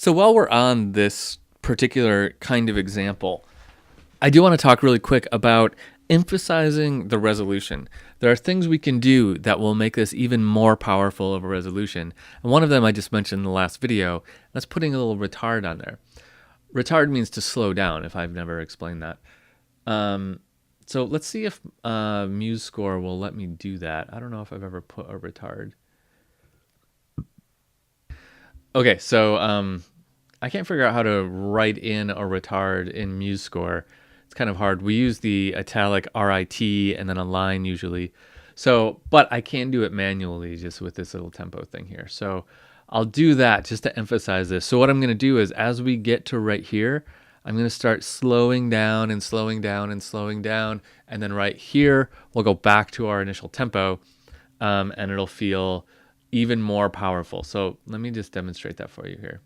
So while we're on this particular kind of example, I do want to talk really quick about emphasizing the resolution. There are things we can do that will make this even more powerful of a resolution. And one of them I just mentioned in the last video, that's putting a little retard on there. Retard means to slow down, if I've never explained that. So let's see if MuseScore will let me do that. I don't know if I've ever put a retard. Okay, so I can't figure out how to write in a retard in MuseScore. It's kind of hard. We use the italic RIT and then a line usually. So, but I can do it manually just with this little tempo thing here. So I'll do that just to emphasize this. So what I'm going to do is as we get to right here, I'm going to start slowing down and slowing down and slowing down. And then right here, we'll go back to our initial tempo and it'll feel even more powerful. So let me just demonstrate that for you here.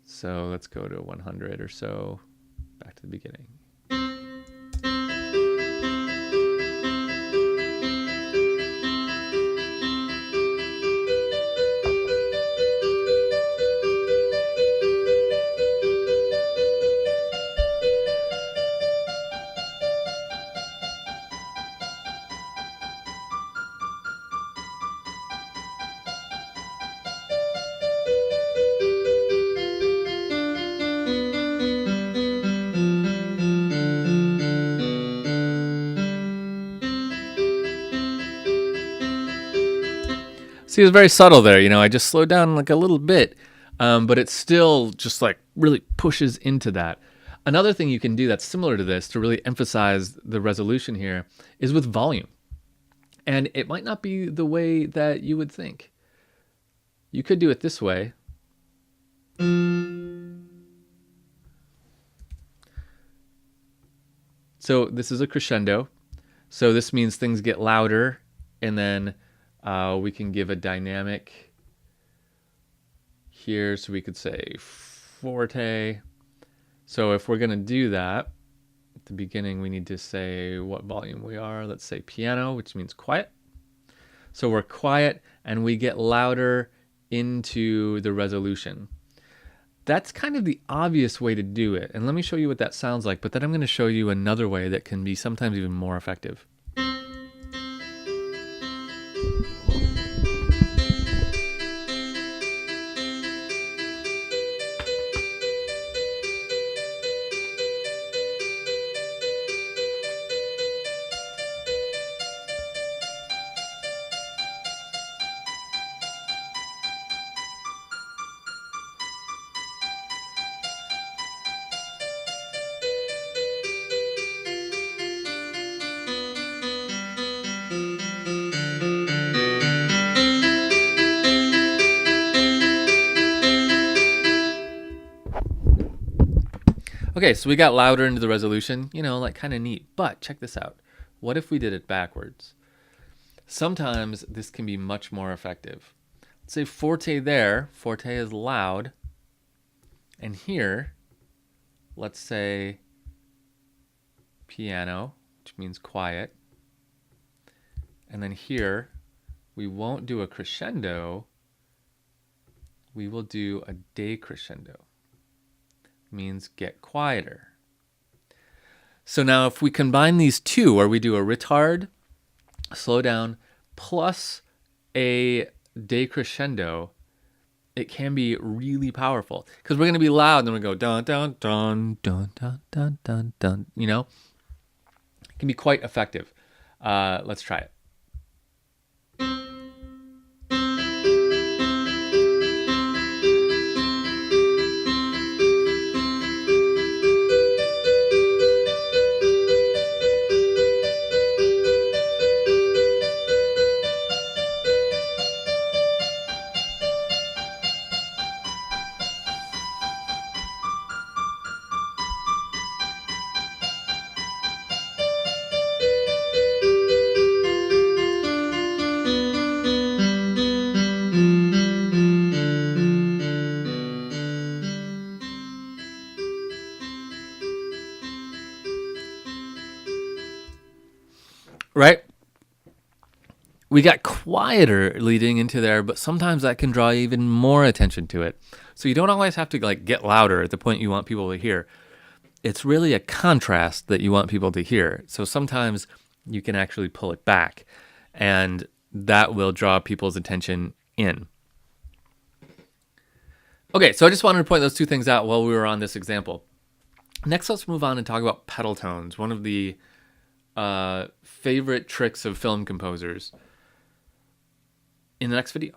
So let's go to 100 or so, back to the beginning. See, it's very subtle there. I just slowed down like a little bit, but it still just like really pushes into that. Another thing you can do that's similar to this to really emphasize the resolution here is with volume. And it might not be the way that you would think. You could do it this way. So this is a crescendo. So this means things get louder, and then we can give a dynamic here. So we could say forte. So if we're going to do that, at the beginning, we need to say what volume we are. Let's say piano, which means quiet. So we're quiet, and we get louder into the resolution. That's kind of the obvious way to do it. And let me show you what that sounds like. But then I'm going to show you another way that can be sometimes even more effective. Okay, so we got louder into the resolution, like kind of neat. But check this out. What if we did it backwards? Sometimes this can be much more effective. Let's say forte there. Forte is loud. And here, let's say piano, which means quiet. And then here, we won't do a crescendo. We will do a decrescendo. Means get quieter. So now if we combine these two, where we do a retard, slow down, plus a decrescendo, it can be really powerful. Because we're going to be loud, and then we go dun, dun, dun, dun, dun, dun, dun, dun, It can be quite effective. Let's try it. Right? We got quieter leading into there, but sometimes that can draw even more attention to it. So you don't always have to like get louder at the point you want people to hear. It's really a contrast that you want people to hear. So sometimes you can actually pull it back, and that will draw people's attention in. Okay, so I just wanted to point those two things out while we were on this example. Next, let's move on and talk about pedal tones, one of the favorite tricks of film composers, in the next video.